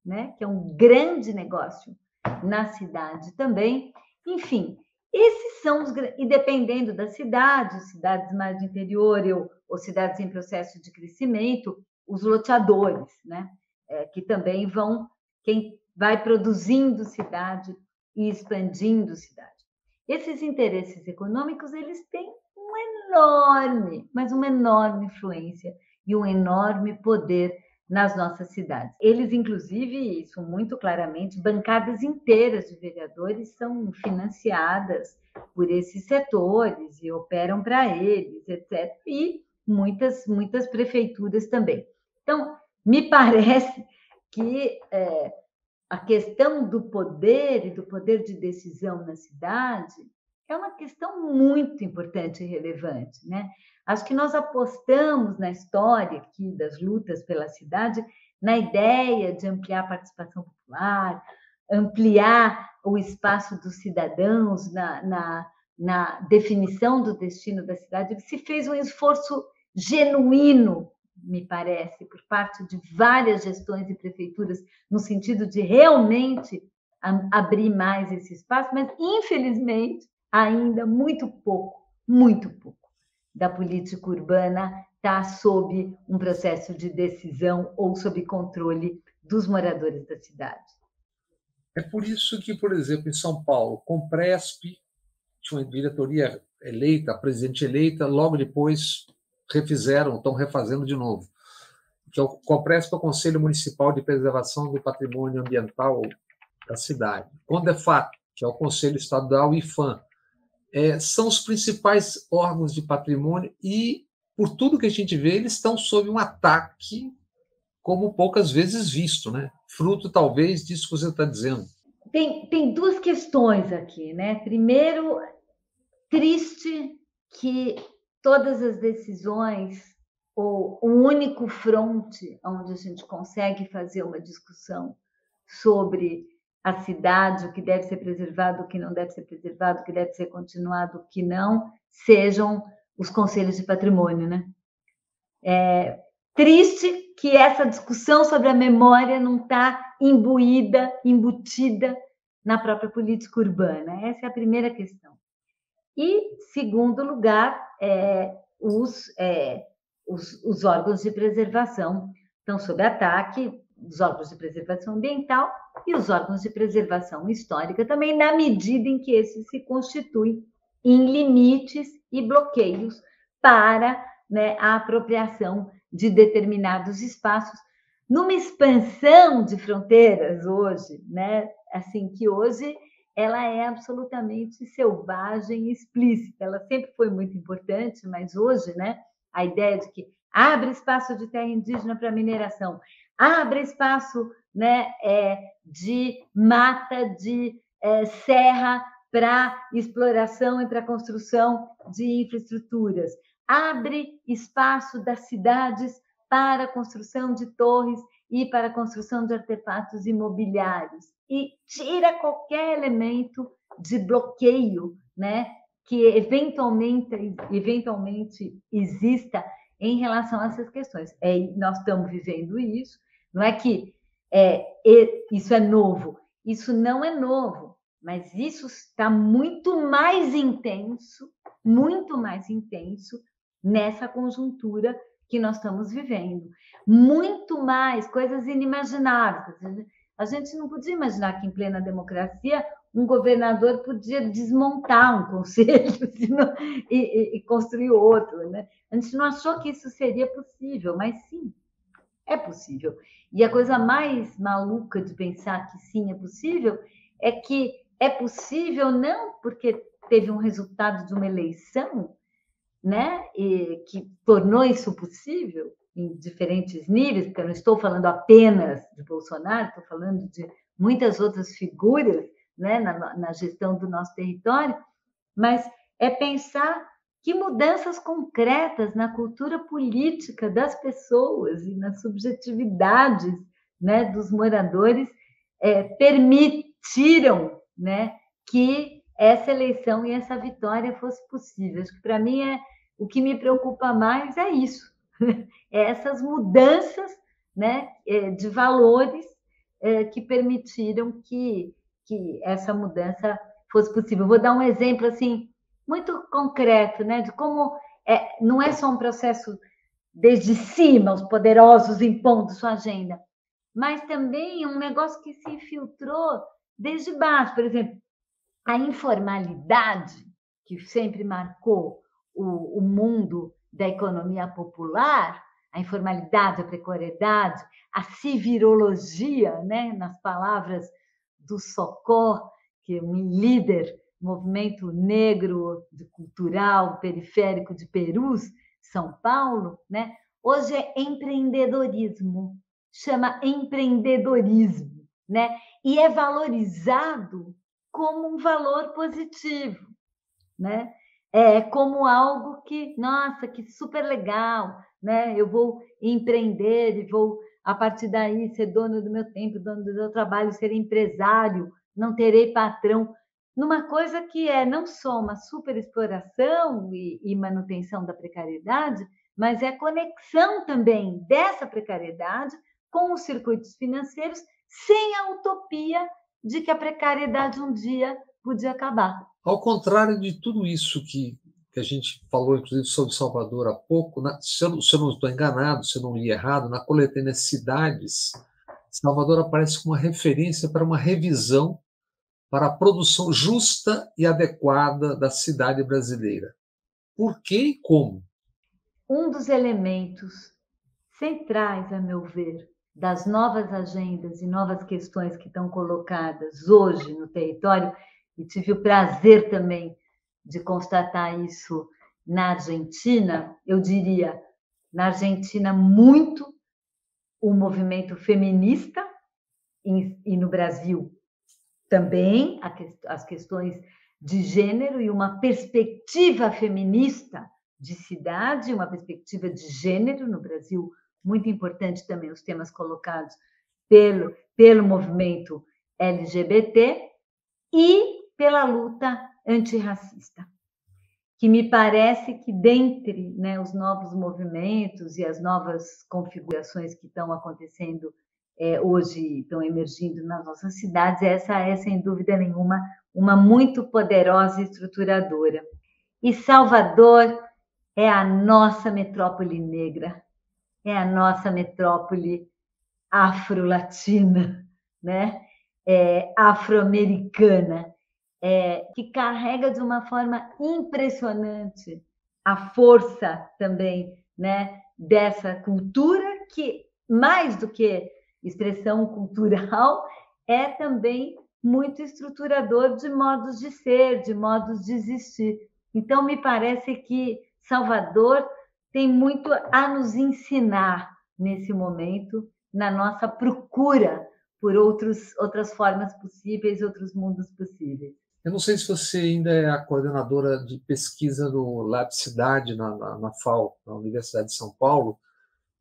né, que é um grande negócio na cidade também. Enfim, esses são os... E dependendo da cidade, cidades mais de interior ou cidades em processo de crescimento, os loteadores, né, que também vão... Quem vai produzindo cidade e expandindo cidade. Esses interesses econômicos, eles têm uma enorme influência e um enorme poder nas nossas cidades. Eles, inclusive, isso muito claramente, bancadas inteiras de vereadores são financiadas por esses setores e operam para eles, etc. E muitas prefeituras também. Então, me parece que a questão do poder e do poder de decisão na cidade é uma questão muito importante e relevante, né? Acho que nós apostamos na história aqui das lutas pela cidade, na ideia de ampliar a participação popular, ampliar o espaço dos cidadãos na definição do destino da cidade. Se fez um esforço genuíno, me parece, por parte de várias gestões e prefeituras, no sentido de realmente abrir mais esse espaço, mas, infelizmente, ainda muito pouco da política urbana está sob um processo de decisão ou sob controle dos moradores da cidade. É por isso que, por exemplo, em São Paulo, Compresp tinha uma diretoria eleita, a presidente eleita, logo depois estão refazendo de novo. Que é o Compresp, é o Conselho Municipal de Preservação do Patrimônio Ambiental da cidade. CONDEFAT, que é o Conselho Estadual IFAM, são os principais órgãos de patrimônio e, por tudo que a gente vê, eles estão sob um ataque como poucas vezes visto, né? Fruto, talvez, disso que você está dizendo. Tem duas questões aqui, né? Primeiro, triste que todas as decisões, ou o único fronte onde a gente consegue fazer uma discussão sobre a cidade, o que deve ser preservado, o que não deve ser preservado, o que deve ser continuado, o que não, sejam os conselhos de patrimônio, né? Triste que essa discussão sobre a memória não está embutida na própria política urbana. Essa é a primeira questão. E, segundo lugar, os órgãos de preservação estão sob ataque, os órgãos de preservação ambiental e os órgãos de preservação histórica também, na medida em que esses se constituem em limites e bloqueios para, né, a apropriação de determinados espaços, numa expansão de fronteiras hoje, né? Assim, que hoje ela é absolutamente selvagem e explícita. Ela sempre foi muito importante, mas hoje, né, a ideia de que abre espaço de terra indígena para mineração, abre espaço, né, de mata, de serra para exploração e para construção de infraestruturas, abre espaço das cidades para a construção de torres e para a construção de artefatos imobiliários, e tira qualquer elemento de bloqueio, né, que eventualmente exista em relação a essas questões. Nós estamos vivendo isso, não é que isso é novo, isso não é novo, mas isso está muito mais intenso nessa conjuntura que nós estamos vivendo. Muito mais, coisas inimagináveis. A gente não podia imaginar que, em plena democracia, um governador podia desmontar um conselho e construir outro, né? A gente não achou que isso seria possível, mas sim, é possível. E a coisa mais maluca de pensar que sim, é possível, é que é possível não porque teve um resultado de uma eleição, né, e que tornou isso possível em diferentes níveis, porque eu não estou falando apenas de Bolsonaro, estou falando de muitas outras figuras, né, na gestão do nosso território, mas é pensar que mudanças concretas na cultura política das pessoas e nas subjetividades, né, dos moradores permitiram, né, que essa eleição e essa vitória fosse possível. Acho que para mim o que me preocupa mais é isso, é essas mudanças, né, de valores que permitiram que essa mudança fosse possível. Vou dar um exemplo assim muito concreto, né, de como não é só um processo desde cima, os poderosos impondo sua agenda, mas também um negócio que se infiltrou desde baixo. Por exemplo, a informalidade, que sempre marcou o mundo da economia popular, a informalidade, a precariedade, a civirologia, né, nas palavras do Socó, que é um líder, movimento negro cultural periférico de Perus, São Paulo, né? Hoje é empreendedorismo, chama empreendedorismo, né? E é valorizado como um valor positivo, né? Como algo que, nossa, que super legal, né? Eu vou empreender e vou, a partir daí, ser dono do meu tempo, dono do meu trabalho, ser empresário, não terei patrão. Numa coisa que é não só uma superexploração e manutenção da precariedade, mas é conexão também dessa precariedade com os circuitos financeiros, sem a utopia de que a precariedade um dia podia acabar. Ao contrário de tudo isso que a gente falou, inclusive, sobre Salvador há pouco, se eu não estou enganado, se eu não li errado, na coletânea Cidades, Salvador aparece como uma referência para uma revisão para a produção justa e adequada da cidade brasileira. Por quê e como? Um dos elementos centrais, a meu ver, das novas agendas e novas questões que estão colocadas hoje no território, e tive o prazer também de constatar isso na Argentina, eu diria, na Argentina, muito o movimento feminista, e no Brasil também as questões de gênero e uma perspectiva feminista de cidade, uma perspectiva de gênero no Brasil, muito importante também os temas colocados pelo movimento LGBT e pela luta antirracista, que me parece que dentre, né, os novos movimentos e as novas configurações que estão acontecendo hoje, estão emergindo nas nossas cidades, essa é, sem dúvida nenhuma, uma muito poderosa e estruturadora. E Salvador é a nossa metrópole negra, é a nossa metrópole afro-latina, né? Afro-americana, que carrega de uma forma impressionante a força também, né, dessa cultura que, mais do que expressão cultural, é também muito estruturador de modos de ser, de modos de existir. Então, me parece que Salvador tem muito a nos ensinar nesse momento, na nossa procura por outras formas possíveis, outros mundos possíveis. Eu não sei se você ainda é a coordenadora de pesquisa do Lab Cidade na FAO, na Universidade de São Paulo,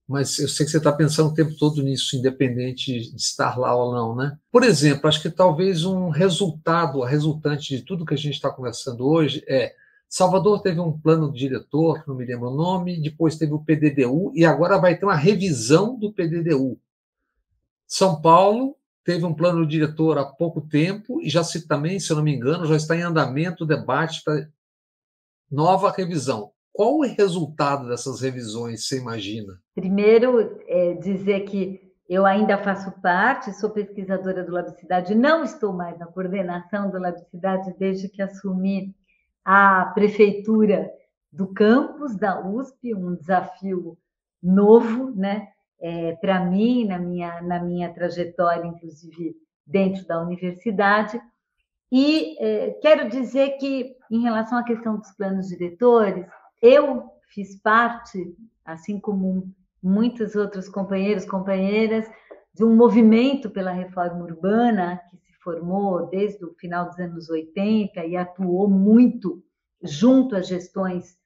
mas eu sei que você está pensando o tempo todo nisso, independente de estar lá ou não, né? Por exemplo, acho que talvez a resultante de tudo que a gente está conversando hoje Salvador teve um plano diretor, não me lembro o nome, depois teve o PDDU e agora vai ter uma revisão do PDDU. São Paulo teve um plano diretor há pouco tempo e já também, se eu não me engano, já está em andamento o debate para nova revisão. Qual o resultado dessas revisões, você imagina? Primeiro, dizer que eu ainda faço parte, sou pesquisadora do Labicidade, não estou mais na coordenação do Labicidade desde que assumi a prefeitura do campus da USP, um desafio novo, né? Para mim, na minha trajetória, inclusive dentro da universidade. E quero dizer que, em relação à questão dos planos diretores, eu fiz parte, assim como muitos outros companheiros, companheiras, de um movimento pela reforma urbana que se formou desde o final dos anos 80 e atuou muito junto às gestões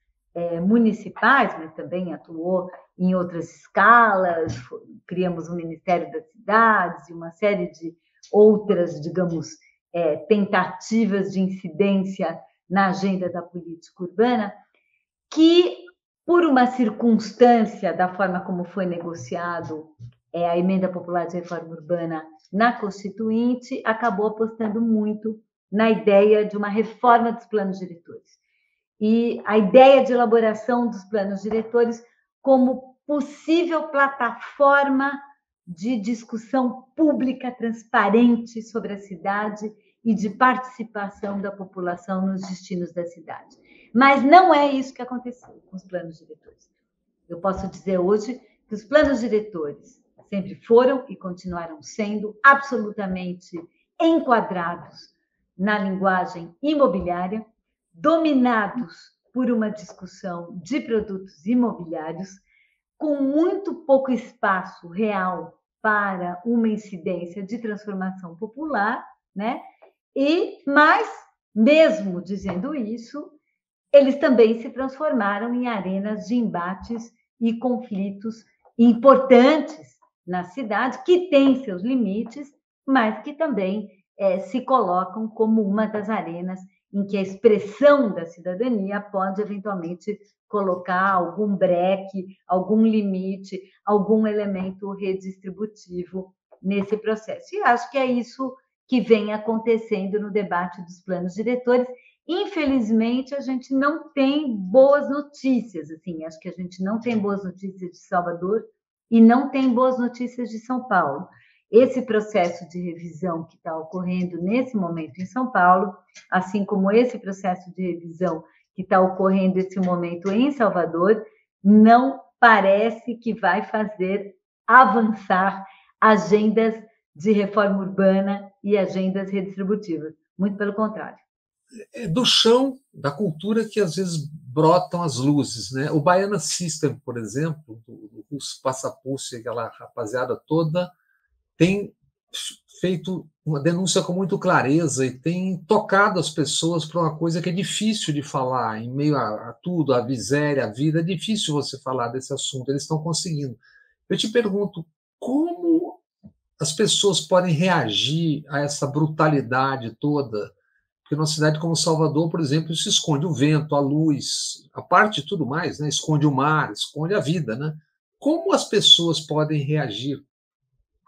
municipais, mas também atuou em outras escalas. Criamos o Ministério das Cidades e uma série de outras, digamos, tentativas de incidência na agenda da política urbana, que, por uma circunstância da forma como foi negociado a emenda popular de reforma urbana na Constituinte, acabou apostando muito na ideia de uma reforma dos planos diretores. E a ideia de elaboração dos planos diretores como possível plataforma de discussão pública transparente sobre a cidade e de participação da população nos destinos da cidade. Mas não é isso que aconteceu com os planos diretores. Eu posso dizer hoje que os planos diretores sempre foram e continuaram sendo absolutamente enquadrados na linguagem imobiliária, dominados por uma discussão de produtos imobiliários, com muito pouco espaço real para uma incidência de transformação popular, né? Mas, mesmo dizendo isso, eles também se transformaram em arenas de embates e conflitos importantes na cidade, que têm seus limites, mas que também se colocam como uma das arenas em que a expressão da cidadania pode, eventualmente, colocar algum breque, algum limite, algum elemento redistributivo nesse processo. E acho que é isso que vem acontecendo no debate dos planos diretores. Infelizmente, a gente não tem boas notícias, assim, acho que a gente não tem boas notícias de Salvador e não tem boas notícias de São Paulo. Esse processo de revisão que está ocorrendo nesse momento em São Paulo, assim como esse processo de revisão que está ocorrendo nesse momento em Salvador, não parece que vai fazer avançar agendas de reforma urbana e agendas redistributivas. Muito pelo contrário. É do chão, da cultura, que às vezes brotam as luzes, né? O Baiana System, por exemplo, do Russo Passapulse, aquela rapaziada toda, tem feito uma denúncia com muita clareza e tem tocado as pessoas para uma coisa que é difícil de falar, em meio a tudo, a miséria, a vida, é difícil você falar desse assunto, eles estão conseguindo. Eu te pergunto, como as pessoas podem reagir a essa brutalidade toda? Porque numa cidade como Salvador, por exemplo, se esconde o vento, a luz, a parte de tudo mais, né? Esconde o mar, esconde a vida, né? Como as pessoas podem reagir?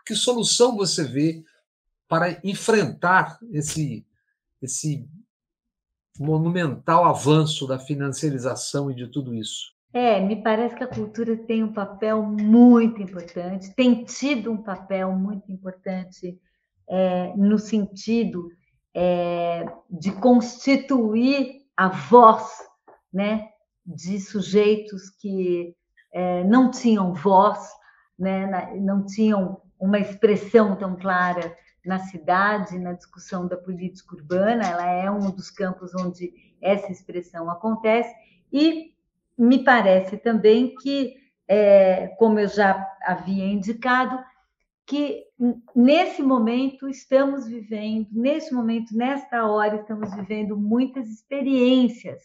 Que solução você vê para enfrentar esse monumental avanço da financiarização e de tudo isso? Me parece que a cultura tem um papel muito importante, tem tido um papel muito importante no sentido de constituir a voz, né, de sujeitos que não tinham voz, né, não tinham uma expressão tão clara na cidade, na discussão da política urbana. Ela é um dos campos onde essa expressão acontece, e me parece também que, como eu já havia indicado, que nesse momento estamos vivendo, nesta hora, estamos vivendo muitas experiências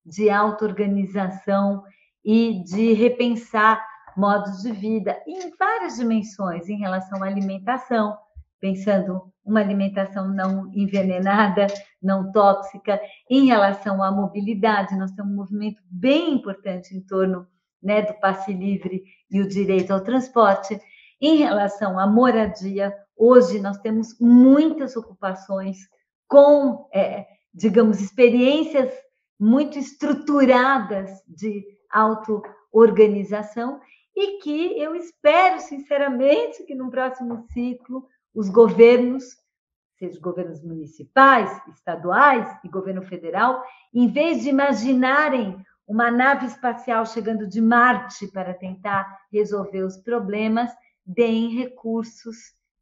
de auto-organização e de repensar modos de vida em várias dimensões, em relação à alimentação, pensando uma alimentação não envenenada, não tóxica, em relação à mobilidade. Nós temos um movimento bem importante em torno, né, do passe livre e o direito ao transporte. Em relação à moradia, hoje nós temos muitas ocupações com, digamos, experiências muito estruturadas de auto-organização, e que eu espero, sinceramente, que no próximo ciclo os governos, seja governos municipais, estaduais e governo federal, em vez de imaginarem uma nave espacial chegando de Marte para tentar resolver os problemas, deem recursos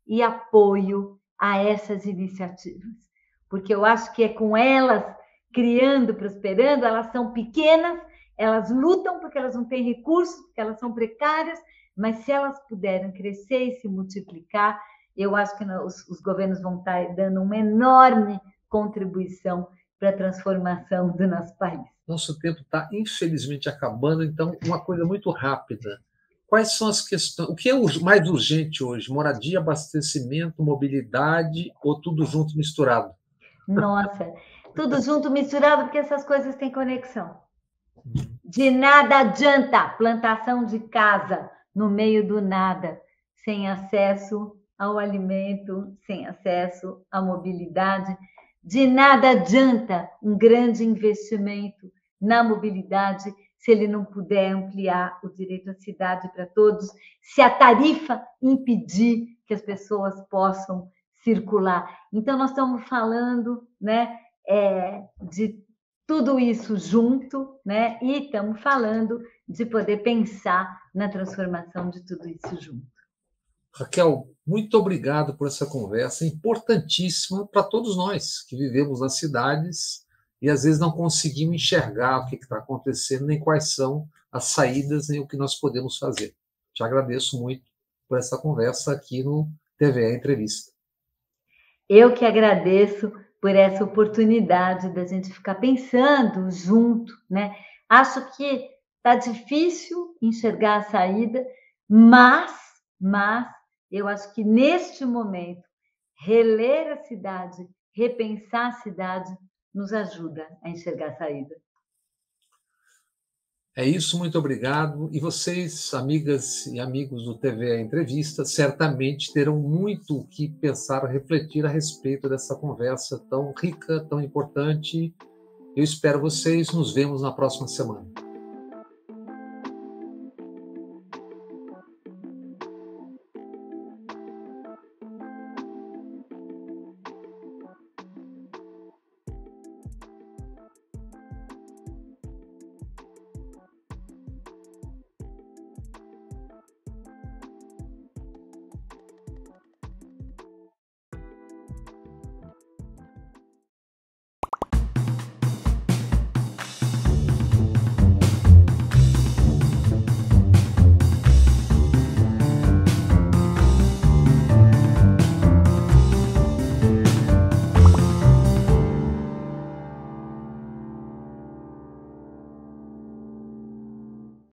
e apoio a essas iniciativas. Porque eu acho que é com elas, criando, prosperando, elas são pequenas, elas lutam porque elas não têm recursos, porque elas são precárias, mas se elas puderem crescer e se multiplicar, eu acho que os governos vão estar dando uma enorme contribuição para a transformação do nosso país. Nosso tempo está, infelizmente, acabando, então, uma coisa muito rápida. Quais são as questões? O que é mais urgente hoje? Moradia, abastecimento, mobilidade ou tudo junto misturado? Nossa, tudo junto, misturado, porque essas coisas têm conexão. De nada adianta plantação de casa no meio do nada, sem acesso ao alimento, sem acesso à mobilidade. De nada adianta um grande investimento na mobilidade se ele não puder ampliar o direito à cidade para todos, se a tarifa impedir que as pessoas possam circular. Então, nós estamos falando, né, de tudo isso junto, né, e estamos falando de poder pensar na transformação de tudo isso junto. Raquel, muito obrigado por essa conversa importantíssima para todos nós que vivemos nas cidades e às vezes não conseguimos enxergar o que está acontecendo, nem quais são as saídas, nem o que nós podemos fazer. Te agradeço muito por essa conversa aqui no TVE Entrevista. Eu que agradeço por essa oportunidade da gente ficar pensando junto, né? Acho que está difícil enxergar a saída, mas eu acho que neste momento reler a cidade, repensar a cidade nos ajuda a enxergar a saída. É isso, muito obrigado. E vocês, amigas e amigos do TVE Entrevista, certamente terão muito o que pensar, refletir a respeito dessa conversa tão rica, tão importante. Eu espero vocês, nos vemos na próxima semana.